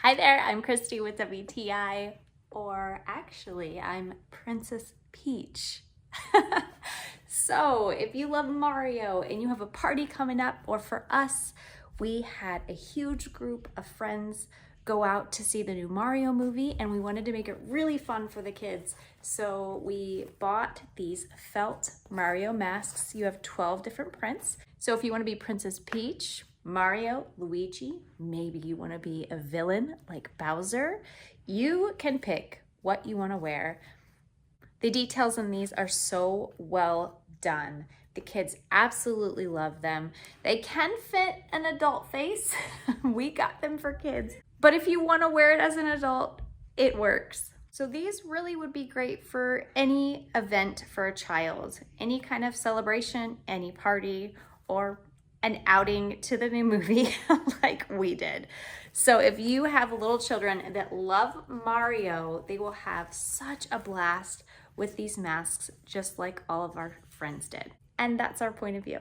Hi there, I'm Christy with WTI, or actually, I'm Princess Peach. So, if you love Mario and you have a party coming up, or for us, we had a huge group of friends go out to see the new Mario movie and we wanted to make it really fun for the kids. So we bought these felt Mario masks. You have 12 different prints. So if you want to be Princess Peach, Mario, Luigi, maybe you want to be a villain like Bowser, you can pick what you want to wear. The details in these are so well done. The kids absolutely love them. They can fit an adult face. We got them for kids. But if you want to wear it as an adult, it works. So these really would be great for any event for a child, any kind of celebration, any party, or an outing to the new movie like we did. So if you have little children that love Mario, they will have such a blast with these masks, just like all of our friends did. And that's our point of view.